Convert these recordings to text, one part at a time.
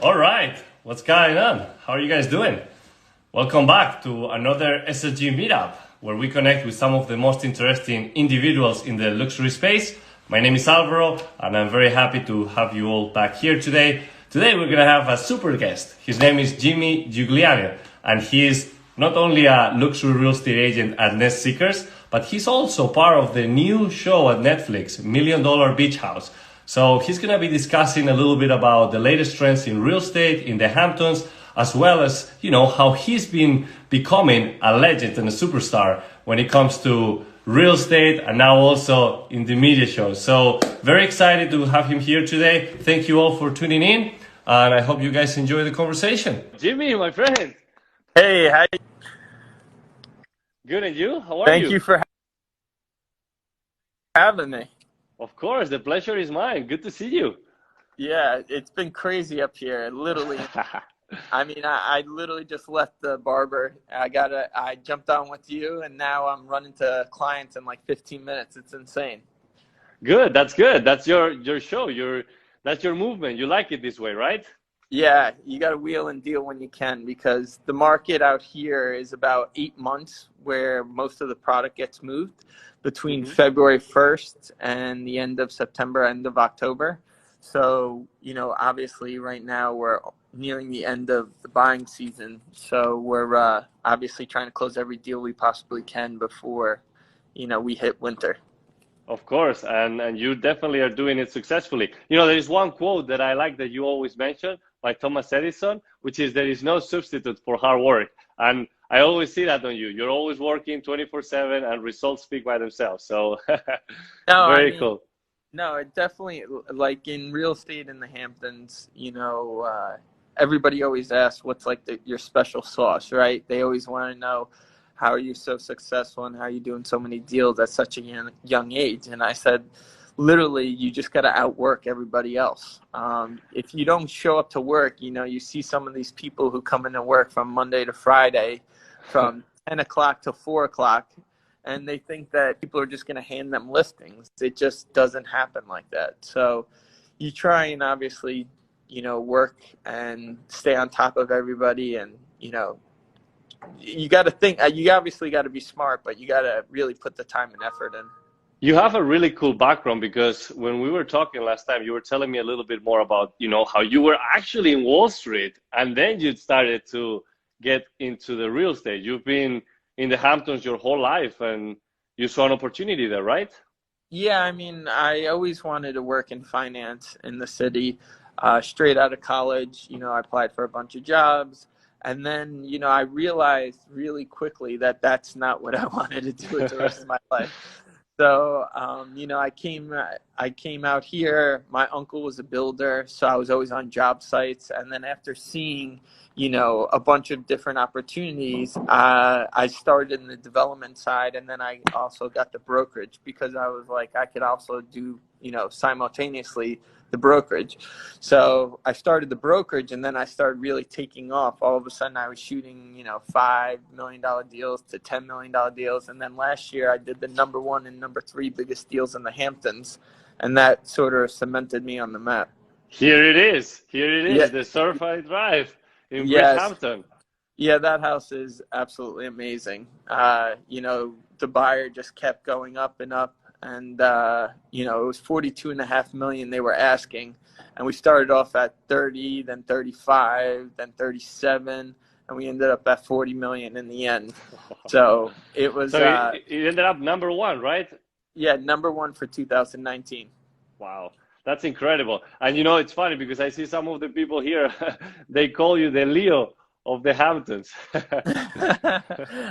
All right, what's going on? How are you guys doing? Welcome back to another SLG Meetup, where we connect with some of the most interesting individuals in the luxury space. My name is Alvaro, and I'm very happy to have you all back here today. Today we're gonna have a super guest. His name is Jimmy Guigliano, and he is not only a luxury real estate agent at Nest Seekers, but he's also part of the new show at Netflix, $1 Million Beach House. So he's going to be discussing a little bit about the latest trends in real estate in the Hamptons, as well as, how he's been becoming a legend and a superstar when it comes to real estate and now also in the media show. So very excited to have him here today. Thank you all for tuning in, and I hope you guys enjoy the conversation. Jimmy, my friend. Hey, how you? Good, and you? How are you? Thank you for having me. Of course, the pleasure is mine. Good to see you. Yeah, it's been crazy up here. Literally, I literally just left the barber. I jumped on with you, and now I'm running to clients in like 15 minutes. It's insane. Good. That's good. That's your show. That's your movement. You like it this way, right? Yeah, you got to wheel and deal when you can, because the market out here is about 8 months where most of the product gets moved between February 1st and the end of September, end of October. So, obviously right now we're nearing the end of the buying season. So we're obviously trying to close every deal we possibly can before, we hit winter. Of course, and you definitely are doing it successfully. There is one quote that I like that you always mention by Thomas Edison, which is, there is no substitute for hard work. And I always see that on you. You're always working 24/7, and results speak by themselves. So very cool. No, it definitely, like in real estate in the Hamptons, everybody always asks what's like your special sauce, right? They always want to know, how are you so successful and how are you doing so many deals at such a young age? And I said, literally, you just got to outwork everybody else. If you don't show up to work, you see some of these people who come into work from Monday to Friday, from 10 o'clock to 4 o'clock, and they think that people are just going to hand them listings. It just doesn't happen like that. So you try and obviously, work and stay on top of everybody, and, you got to think, you obviously got to be smart, but you got to really put the time and effort in. You have a really cool background, because when we were talking last time, you were telling me a little bit more about, how you were actually in Wall Street, and then you started to get into the real estate. You've been in the Hamptons your whole life, and you saw an opportunity there, right? Yeah, I always wanted to work in finance in the city. Straight out of college, I applied for a bunch of jobs. And then, I realized really quickly that that's not what I wanted to do with the rest of my life. So, I came out here. My uncle was a builder, so I was always on job sites. And then after seeing, a bunch of different opportunities, I started in the development side, and then I also got the brokerage, because I was like, I could also do, simultaneously the brokerage. So I started the brokerage, and then I started really taking off. All of a sudden I was shooting, $5 million deals to $10 million deals. And then last year I did the number 1 and number 3 biggest deals in the Hamptons. And that sort of cemented me on the map. Here it is. Yeah. The Surfside Drive in Yes. Bridgehampton. Yeah, that house is absolutely amazing. The buyer just kept going up and up. And, it was $42.5 million they were asking. And we started off at 30, then 35, then 37, and we ended up at 40 million in the end. So it was. So it ended up number 1, right? Yeah, number 1 for 2019. Wow, that's incredible. And it's funny, because I see some of the people here, they call you the Leo of the Hamptons.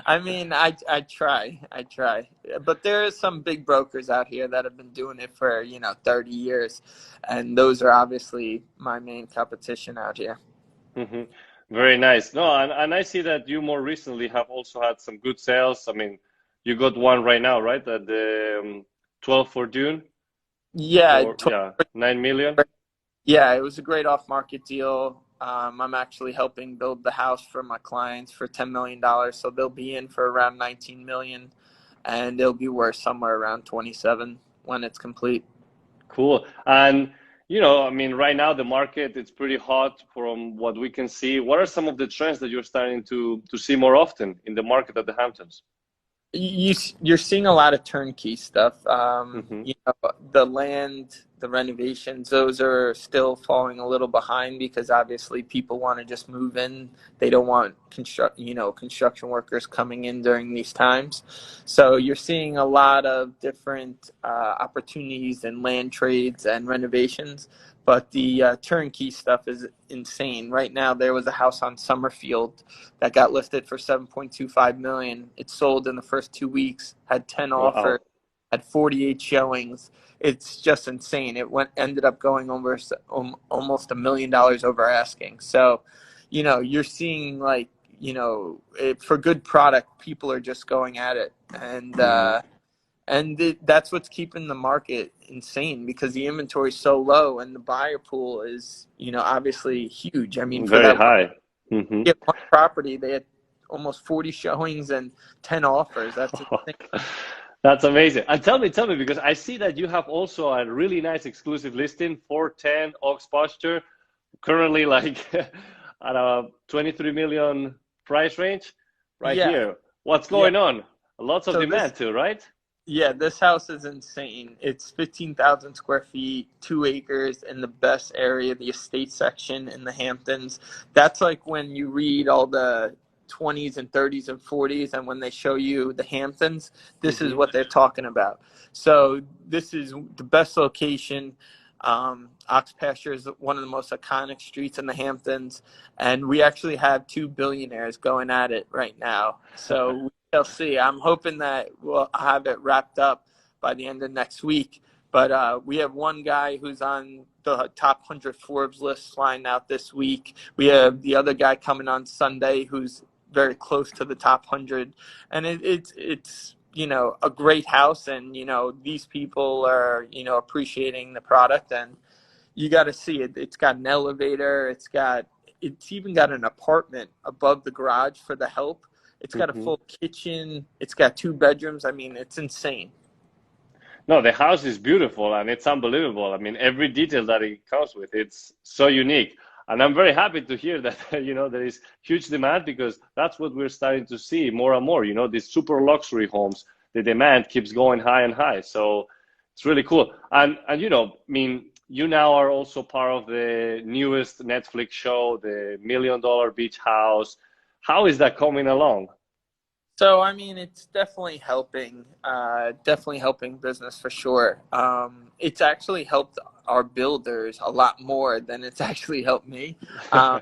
I try, but there are some big brokers out here that have been doing it for 30 years, and those are obviously my main competition out here. Very nice. No, and I see that you more recently have also had some good sales. You got one right now, right, at the 12th for June. Yeah, 9 million. Yeah, it was a great off-market deal. I'm actually helping build the house for my clients for $10 million. So they'll be in for around 19 million, and it'll be worth somewhere around 27 when it's complete. Cool. And I mean, right now the market it's pretty hot from what we can see. What are some of the trends that you're starting to see more often in the market at the Hamptons? You're seeing a lot of turnkey stuff. Hmm. The land, the renovations, those are still falling a little behind because obviously people want to just move in. They don't want construction workers coming in during these times. So you're seeing a lot of different opportunities in land trades and renovations. But the turnkey stuff is insane. Right now, there was a house on Summerfield that got listed for 7.25 million. It sold in the first 2 weeks, had 10 offers, Wow. had 48 showings. It's just insane. Ended up going over almost $1 million over asking. So, you're seeing for good product, people are just going at it, Hmm. and that's what's keeping the market insane because the inventory is so low and the buyer pool is obviously huge. I mean, for Very that high. Hmm. one property, they had almost 40 showings and 10 offers. That's insane. That's amazing. And tell me, because I see that you have also a really nice exclusive listing, 410 Ox Posture, currently like at a 23 million price range right Yeah, here. What's yeah. going on? Lots of So this demand too, right? Yeah, this house is insane. It's 15,000 square feet, 2 acres in the best area, the estate section in the Hamptons. That's like when you read all the 20s and 30s and 40s, and when they show you the Hamptons, this is Hmm. what they're talking about. So this is the best location. Ox Pasture is one of the most iconic streets in the Hamptons, and we actually have two billionaires going at it right now. So we'll see. I'm hoping that we'll have it wrapped up by the end of next week. But we have one guy who's on the top 100 Forbes list flying out this week. We have the other guy coming on Sunday who's very close to the top 100. And it's a great house, and these people are appreciating the product, and you got to see it. It's got an elevator. It's even got an apartment above the garage for the help. It's got a Hmm. full kitchen. It's got 2 bedrooms. I mean, it's insane. No, the house is beautiful and it's unbelievable. I mean, every detail that it comes with, it's so unique. And I'm very happy to hear that, there is huge demand because that's what we're starting to see more and more. These super luxury homes, the demand keeps going high and high. So it's really cool. And I mean, you now are also part of the newest Netflix show, the $1 Million Beach House. How is that coming along? So, I mean, it's definitely helping business for sure. It's actually helped our builders a lot more than it's actually helped me. Um,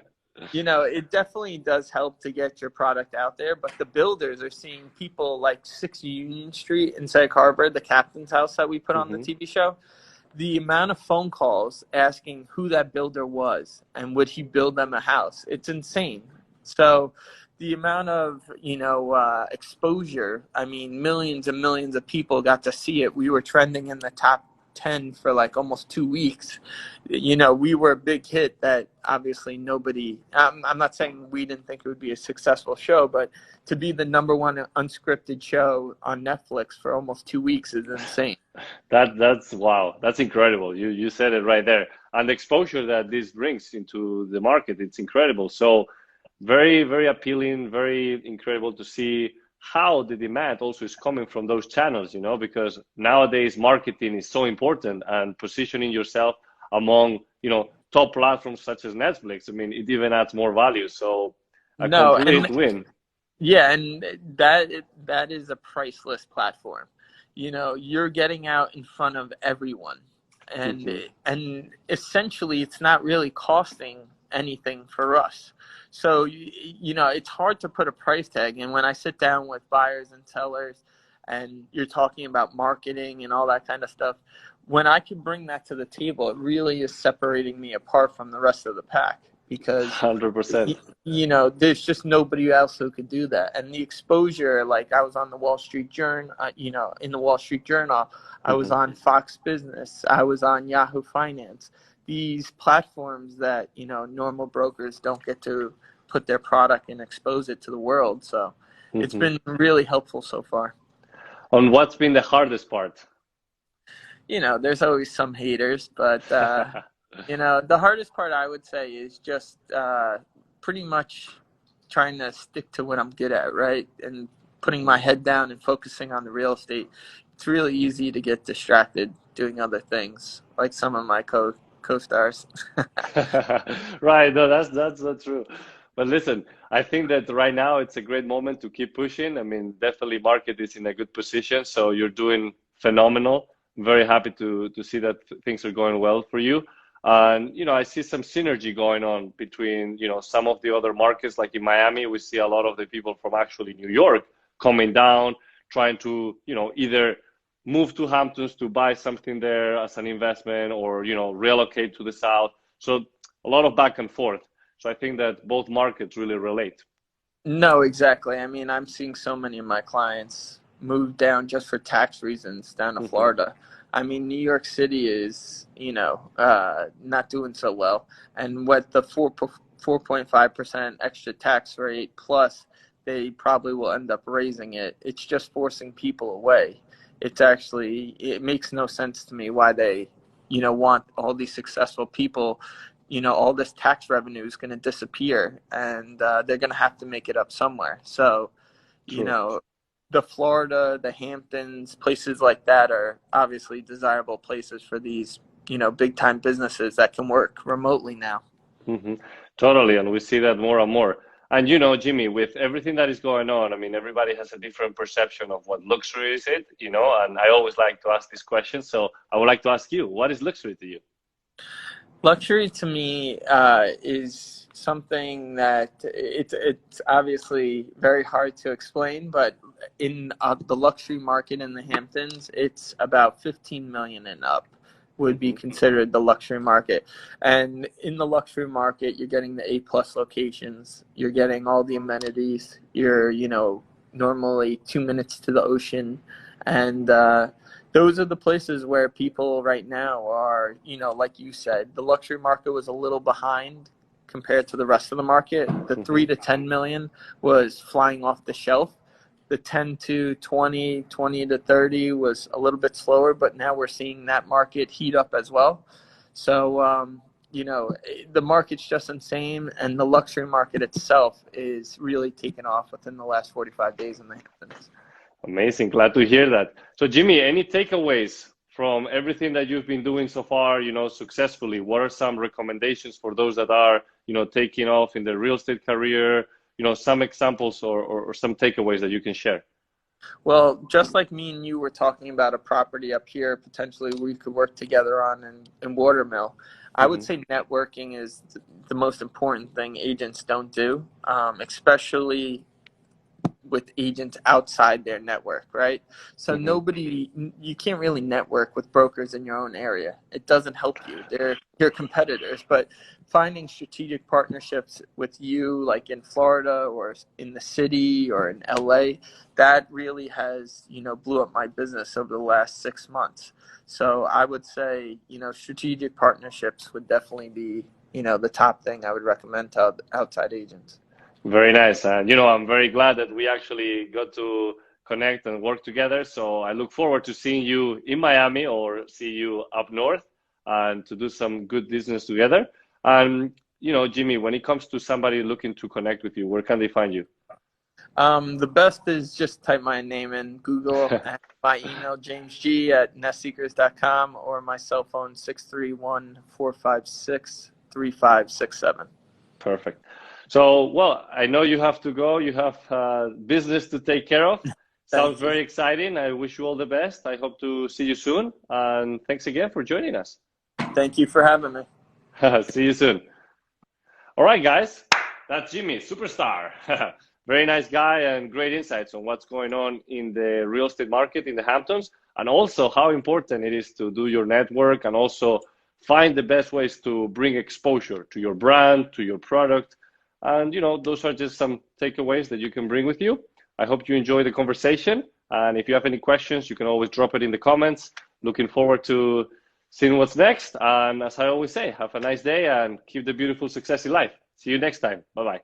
it definitely does help to get your product out there, but the builders are seeing people like 6 Union Street in Sag Harbor, the captain's house that we put on the Hmm. TV show. The amount of phone calls asking who that builder was and would he build them a house, it's insane. So the amount of exposure, I mean, millions and millions of people got to see it. We were trending in the top 10 for like almost 2 weeks. We were a big hit that obviously nobody, I'm not saying we didn't think it would be a successful show, but to be the number one unscripted show on Netflix for almost 2 weeks is insane. That's wow. That's incredible. You said it right there. And the exposure that this brings into the market, it's incredible. So very, very appealing, very incredible to see how the demand also is coming from those channels, because nowadays marketing is so important and positioning yourself among, top platforms such as Netflix. I mean, it even adds more value. So a No, complete and win. yeah, and that is a priceless platform. You're getting out in front of everyone, and Hmm. and essentially, it's not really costing anything for us. So it's hard to put a price tag. And when I sit down with buyers and sellers, and you're talking about marketing and all that kind of stuff, when I can bring that to the table, it really is separating me apart from the rest of the pack because 100%. there's just nobody else who could do that. And the exposure, like I was on the Wall Street Journal, in the Wall Street Journal, I was Hmm. on Fox Business, I was on Yahoo Finance. These platforms that, normal brokers don't get to put their product and expose it to the world. So it's Hmm. been really helpful so far. On what's been the hardest part? There's always some haters, but The hardest part I would say is just pretty much trying to stick to what I'm good at, right? And putting my head down and focusing on the real estate. It's really easy to get distracted doing other things, like some of my co-stars. Right, no, that's not true. But listen, I think that right now it's a great moment to keep pushing. I mean, definitely market is in a good position, so you're doing phenomenal. I'm very happy to see that things are going well for you. And I see some synergy going on between, some of the other markets, like in Miami, we see a lot of the people from actually New York coming down, trying to, either move to Hamptons to buy something there as an investment or, relocate to the south. So a lot of back and forth. So I think that both markets really relate. No, exactly. I mean, I'm seeing so many of my clients move down just for tax reasons down to Hmm. Florida. I mean, New York City is, not doing so well. And what the 4.5% extra tax rate plus they probably will end up raising it. It's just forcing people away. It makes no sense to me why they, want all these successful people, all this tax revenue is going to disappear and they're going to have to make it up somewhere. So, you True. know, the Florida, the Hamptons, places like that are obviously desirable places for these, big time businesses that can work remotely now. Hmm. Totally, and we see that more and more. And Jimmy, with everything that is going on, I mean, everybody has a different perception of what luxury is it, and I always like to ask this question. So I would like to ask you, what is luxury to you? Luxury to me is something that it's obviously very hard to explain, but in the luxury market in the Hamptons, it's about 15 million and up would be Hmm. considered the luxury market. And in the luxury market, you're getting the A plus locations, you're getting all the amenities, you're normally 2 minutes to the ocean, and those are the places where people right now are, like you said, the luxury market was a little behind compared to the rest of the market. The Hmm. 3 to 10 million was flying off the shelf. The 10 to 20, 20 to 30 was a little bit slower, but now we're seeing that market heat up as well. So, the market's just insane, and the luxury market itself is really taken off within the last 45 days in the Hamptons. Amazing. Glad to hear that. So, Jimmy, any takeaways from everything that you've been doing so far, successfully? What are some recommendations for those that are, taking off in their real estate career? Some examples or some takeaways that you can share. Well, just like me and you were talking about a property up here, potentially we could work together on in Watermill. I would Hmm. say networking is the most important thing agents don't do, especially with agents outside their network, right? So Hmm. you can't really network with brokers in your own area. It doesn't help you. They're your competitors, but finding strategic partnerships with you, like in Florida or in the city or in LA, that really has, blew up my business over the last 6 months. So I would say, strategic partnerships would definitely be, the top thing I would recommend to outside agents. Very nice. And, I'm very glad that we actually got to connect and work together. So I look forward to seeing you in Miami or see you up north and to do some good business together. And, Jimmy, when it comes to somebody looking to connect with you, where can they find you? The best is just type my name in Google and my email, jamesg@nestseekers.com, or my cell phone, 631-456-3567. Perfect. So, well, I know you have to go. You have business to take care of. Sounds Thank you. very exciting. I wish you all the best. I hope to see you soon. And thanks again for joining us. Thank you for having me. See you soon. All right, guys. That's Jimmy, superstar. Very nice guy and great insights on what's going on in the real estate market in the Hamptons and also how important it is to do your network and also find the best ways to bring exposure to your brand, to your product. And, those are just some takeaways that you can bring with you. I hope you enjoy the conversation. And if you have any questions, you can always drop it in the comments. Looking forward to seeing what's next. And as I always say, have a nice day and keep the beautiful success in life. See you next time. Bye bye.